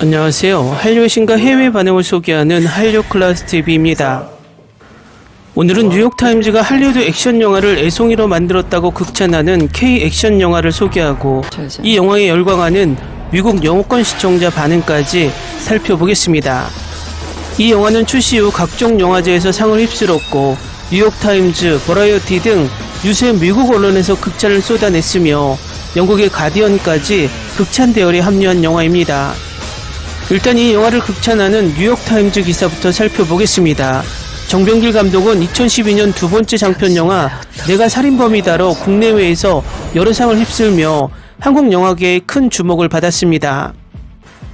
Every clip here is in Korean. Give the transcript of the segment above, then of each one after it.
안녕하세요. 한류의 신과 해외 반응을 소개하는 한류클라스TV입니다. 오늘은 뉴욕타임즈가 할리우드 액션 영화를 애송이로 만들었다고 극찬하는 K 액션 영화를 소개하고 이 영화에 열광하는 미국 영어권 시청자 반응까지 살펴보겠습니다. 이 영화는 출시 후 각종 영화제에서 상을 휩쓸었고 뉴욕타임즈, 버라이어티 등 유세 미국 언론에서 극찬을 쏟아냈으며 영국의 가디언까지 극찬 대열에 합류한 영화입니다. 일단 이 영화를 극찬하는 뉴욕타임즈 기사부터 살펴보겠습니다. 정병길 감독은 2012년 두 번째 장편 영화 내가 살인범이다로 국내외에서 여러 상을 휩쓸며 한국 영화계에 큰 주목을 받았습니다.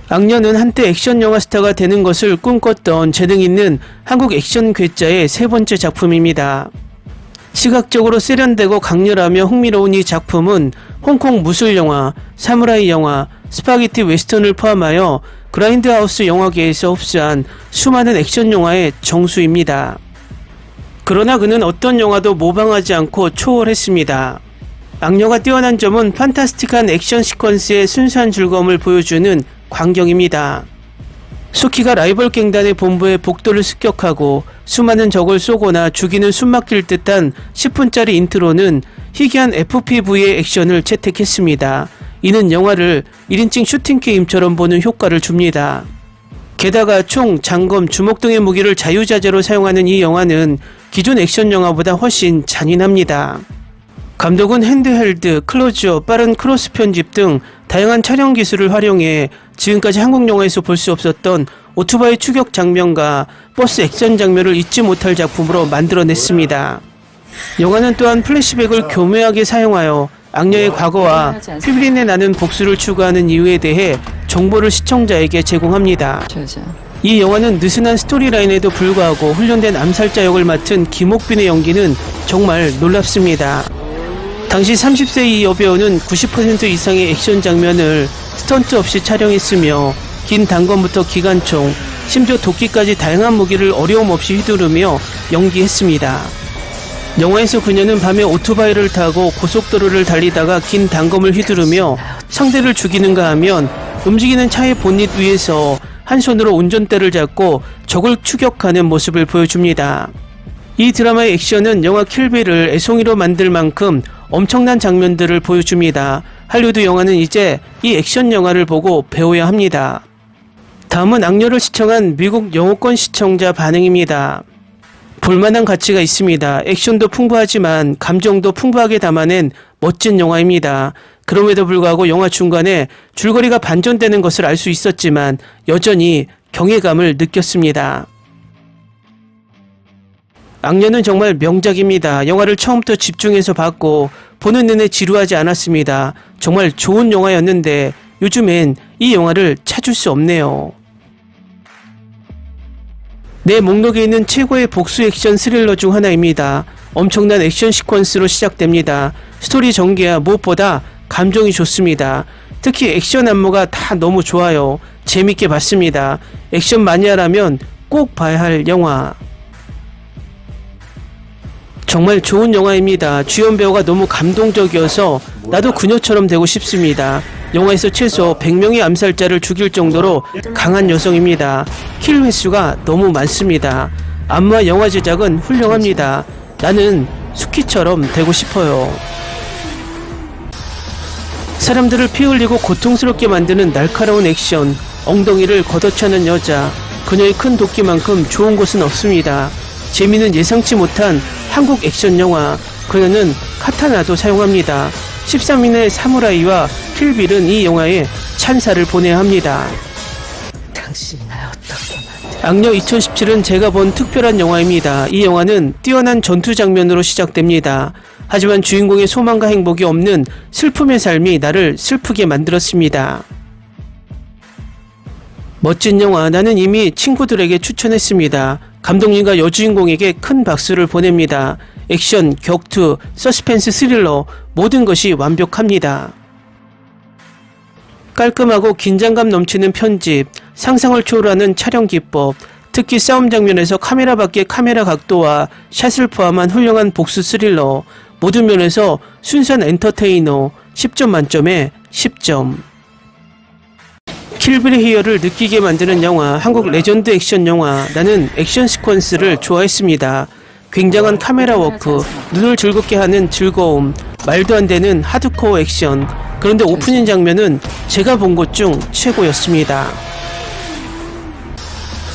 악녀는 한때 액션 영화 스타가 되는 것을 꿈꿨던 재능 있는 한국 액션 괴짜의 세 번째 작품입니다. 시각적으로 세련되고 강렬하며 흥미로운 이 작품은 홍콩 무술 영화, 사무라이 영화, 스파게티 웨스턴을 포함하여 그라인드하우스 영화계에서 흡수한 수많은 액션 영화의 정수입니다. 그러나 그는 어떤 영화도 모방하지 않고 초월했습니다. 악녀가 뛰어난 점은 판타스틱한 액션 시퀀스의 순수한 즐거움을 보여주는 광경입니다. 수키가 라이벌 갱단의 본부에 복도를 습격하고 수많은 적을 쏘거나 죽이는 숨막힐 듯한 10분짜리 인트로는 희귀한 FPV의 액션을 채택했습니다. 이는 영화를 1인칭 슈팅 게임처럼 보는 효과를 줍니다. 게다가 총, 장검, 주먹 등의 무기를 자유자재로 사용하는 이 영화는 기존 액션 영화보다 훨씬 잔인합니다. 감독은 핸드헬드, 클로즈업, 빠른 크로스 편집 등 다양한 촬영 기술을 활용해 지금까지 한국 영화에서 볼 수 없었던 오토바이 추격 장면과 버스 액션 장면을 잊지 못할 작품으로 만들어냈습니다. 영화는 또한 플래시백을 교묘하게 사용하여 악녀의 과거와 피브린내 나는 복수를 추구하는 이유에 대해 정보를 시청자에게 제공합니다. 이 영화는 느슨한 스토리라인에도 불구하고 훈련된 암살자 역을 맡은 김옥빈의 연기는 정말 놀랍습니다. 당시 30세 이 여배우는 90% 이상의 액션 장면을 스턴트 없이 촬영했으며 긴 단검부터 기관총, 심지어 도끼까지 다양한 무기를 어려움 없이 휘두르며 연기했습니다. 영화에서 그녀는 밤에 오토바이를 타고 고속도로를 달리다가 긴 단검을 휘두르며 상대를 죽이는가 하면 움직이는 차의 본닛 위에서 한 손으로 운전대를 잡고 적을 추격하는 모습을 보여줍니다. 이 드라마의 액션은 영화 킬빌을 애송이로 만들 만큼 엄청난 장면들을 보여줍니다. 할리우드 영화는 이제 이 액션 영화를 보고 배워야 합니다. 다음은 악녀를 시청한 미국 영어권 시청자 반응입니다. 볼만한 가치가 있습니다. 액션도 풍부하지만 감정도 풍부하게 담아낸 멋진 영화입니다. 그럼에도 불구하고 영화 중간에 줄거리가 반전되는 것을 알 수 있었지만 여전히 경외감을 느꼈습니다. 악녀는 정말 명작입니다. 영화를 처음부터 집중해서 봤고 보는 내내 지루하지 않았습니다. 정말 좋은 영화였는데 요즘엔 이 영화를 찾을 수 없네요. 내 목록에 있는 최고의 복수 액션 스릴러 중 하나입니다. 엄청난 액션 시퀀스로 시작됩니다. 스토리 전개야 무엇보다 감정이 좋습니다. 특히 액션 안무가 다 너무 좋아요. 재밌게 봤습니다. 액션 마니아라면 꼭 봐야 할 영화. 정말 좋은 영화입니다. 주연 배우가 너무 감동적이어서 나도 그녀처럼 되고 싶습니다. 영화에서 최소 100명의 암살자를 죽일 정도로 강한 여성입니다. 킬 횟수가 너무 많습니다. 안무와 영화 제작은 훌륭합니다. 나는 수키처럼 되고 싶어요. 사람들을 피 흘리고 고통스럽게 만드는 날카로운 액션, 엉덩이를 걷어차는 여자, 그녀의 큰 도끼만큼 좋은 곳은 없습니다. 재미는 예상치 못한 한국 액션 영화, 그녀는 카타나도 사용합니다. 13인의 사무라이와 킬빌은 이 영화에 찬사를 보내야 합니다. 당신이 날 어떻게 만들어? 악녀 2017은 제가 본 특별한 영화입니다. 이 영화는 뛰어난 전투 장면으로 시작됩니다. 하지만 주인공의 소망과 행복이 없는 슬픔의 삶이 나를 슬프게 만들었습니다. 멋진 영화, 나는 이미 친구들에게 추천했습니다. 감독님과 여주인공에게 큰 박수를 보냅니다. 액션, 격투, 서스펜스, 스릴러 모든 것이 완벽합니다. 깔끔하고 긴장감 넘치는 편집, 상상을 초월하는 촬영 기법, 특히 싸움 장면에서 카메라 밖의 카메라 각도와 샷을 포함한 훌륭한 복수 스릴러, 모든 면에서 순수한 엔터테이너, 10점 만점에 10점. 킬빌의 희열을 느끼게 만드는 영화, 한국 레전드 액션 영화. 나는 액션 시퀀스를 좋아했습니다. 굉장한 카메라 워크, 눈을 즐겁게 하는 즐거움, 말도 안 되는 하드코어 액션. 그런데 오프닝 장면은 제가 본 것 중 최고였습니다.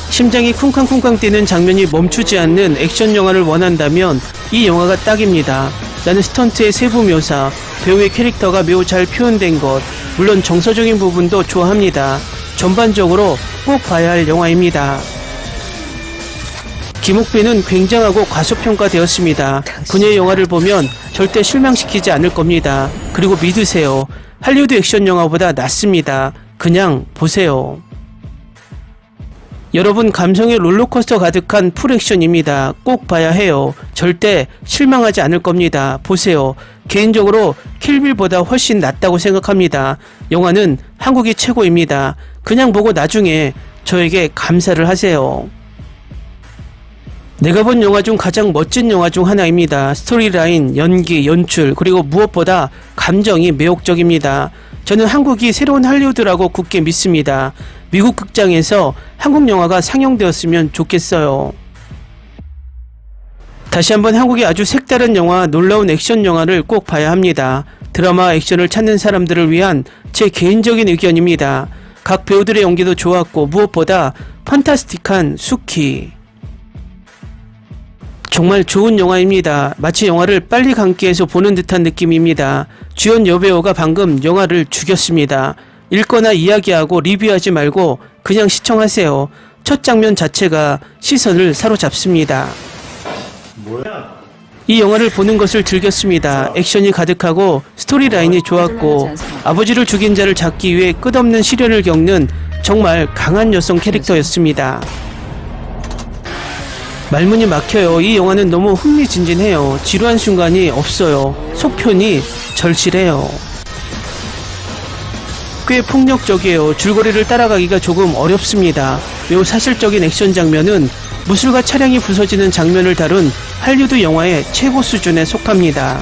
심장이 쿵쾅쿵쾅 뛰는 장면이 멈추지 않는 액션 영화를 원한다면 이 영화가 딱입니다. 나는 스턴트의 세부 묘사, 배우의 캐릭터가 매우 잘 표현된 것, 물론 정서적인 부분도 좋아합니다. 전반적으로 꼭 봐야 할 영화입니다. 김옥빈은 굉장하고 과소평가되었습니다. 그녀의 영화를 보면 절대 실망시키지 않을 겁니다. 그리고 믿으세요. 할리우드 액션 영화보다 낫습니다. 그냥 보세요. 여러분, 감성의 롤러코스터 가득한 풀액션입니다. 꼭 봐야 해요. 절대 실망하지 않을 겁니다. 보세요. 개인적으로 킬빌보다 훨씬 낫다고 생각합니다. 영화는 한국이 최고입니다. 그냥 보고 나중에 저에게 감사를 하세요. 내가 본 영화 중 가장 멋진 영화 중 하나입니다. 스토리라인, 연기, 연출, 그리고 무엇보다 감정이 매혹적입니다. 저는 한국이 새로운 할리우드라고 굳게 믿습니다. 미국 극장에서 한국 영화가 상영되었으면 좋겠어요. 다시 한번 한국의 아주 색다른 영화, 놀라운 액션 영화를 꼭 봐야 합니다. 드라마 액션을 찾는 사람들을 위한 제 개인적인 의견입니다. 각 배우들의 연기도 좋았고 무엇보다 판타스틱한 수키. 정말 좋은 영화입니다. 마치 영화를 빨리 감기해서 보는 듯한 느낌입니다. 주연 여배우가 방금 영화를 죽였습니다. 읽거나 이야기하고 리뷰하지 말고 그냥 시청하세요. 첫 장면 자체가 시선을 사로잡습니다. 이 영화를 보는 것을 즐겼습니다. 액션이 가득하고 스토리라인이 좋았고 아버지를 죽인 자를 잡기 위해 끝없는 시련을 겪는 정말 강한 여성 캐릭터였습니다. 말문이 막혀요. 이 영화는 너무 흥미진진해요. 지루한 순간이 없어요. 속편이 절실해요. 꽤 폭력적이에요. 줄거리를 따라가기가 조금 어렵습니다. 매우 사실적인 액션 장면은 무술과 차량이 부서지는 장면을 다룬 할리우드 영화의 최고 수준에 속합니다.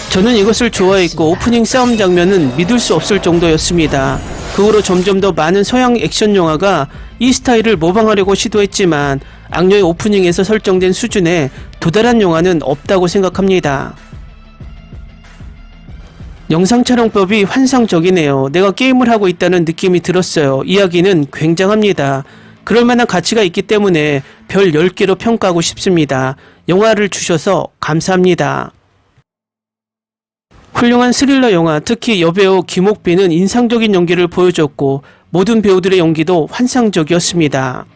저는 이것을 좋아했고 오프닝 싸움 장면은 믿을 수 없을 정도였습니다. 그 후로 점점 더 많은 서양 액션 영화가 이 스타일을 모방하려고 시도했지만 악녀의 오프닝에서 설정된 수준에 도달한 영화는 없다고 생각합니다. 영상 촬영법이 환상적이네요. 내가 게임을 하고 있다는 느낌이 들었어요. 이야기는 굉장합니다. 그럴만한 가치가 있기 때문에 별 10개로 평가하고 싶습니다. 영화를 주셔서 감사합니다. 훌륭한 스릴러 영화, 특히 여배우 김옥빈은 인상적인 연기를 보여줬고 모든 배우들의 연기도 환상적이었습니다.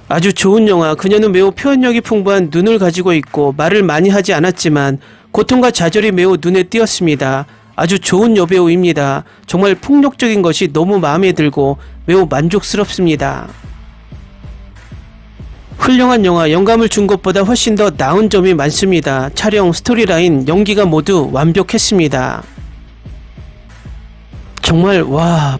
아주 좋은 영화, 그녀는 매우 표현력이 풍부한 눈을 가지고 있고 말을 많이 하지 않았지만 고통과 좌절이 매우 눈에 띄었습니다. 아주 좋은 여배우입니다. 정말 폭력적인 것이 너무 마음에 들고 매우 만족스럽습니다. 훌륭한 영화, 영감을 준 것보다 훨씬 더 나은 점이 많습니다. 촬영, 스토리라인, 연기가 모두 완벽했습니다. 정말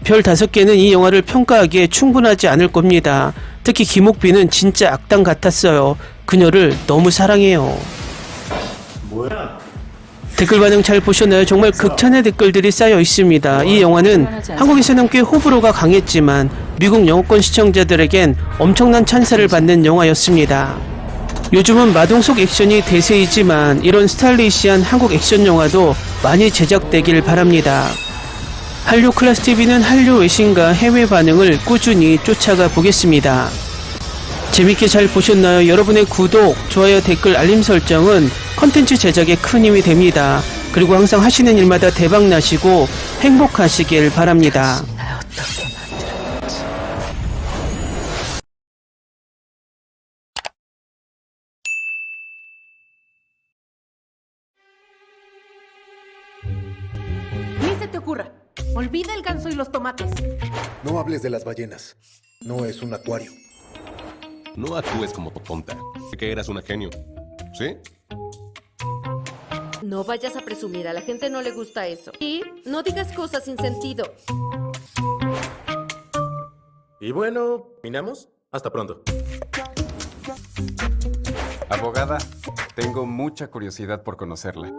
별 5개는 이 영화를 평가하기에 충분하지 않을 겁니다. 특히 김옥빈은 진짜 악당 같았어요. 그녀를 너무 사랑해요. 댓글 반응 잘 보셨나요? 정말 극찬의 댓글들이 쌓여 있습니다. 이 영화는 한국에서는 꽤 호불호가 강했지만 미국 영어권 시청자들에겐 엄청난 찬사를 받는 영화였습니다. 요즘은 마동석 액션이 대세이지만 이런 스타일리시한 한국 액션 영화도 많이 제작되길 바랍니다. 한류 클래스 TV는 한류 외신과 해외 반응을 꾸준히 쫓아가 보겠습니다. 재밌게 잘 보셨나요? 여러분의 구독, 좋아요, 댓글, 알림 설정은 컨텐츠 제작에 큰 힘이 됩니다. 그리고 항상 하시는 일마다 대박 나시고 행복하시길 바랍니다. 날 어떻게 만들었지? Ni se te ocurra. Olvida el ganso y los tomates. No hables de las ballenas. No es un acuario. No actúes como tonta. Que eras una genio. ¿Sí? No vayas a presumir, a la gente no le gusta eso. Y no digas cosas sin sentido. Y bueno, ¿minamos? Hasta pronto. Abogada, tengo mucha curiosidad por conocerla.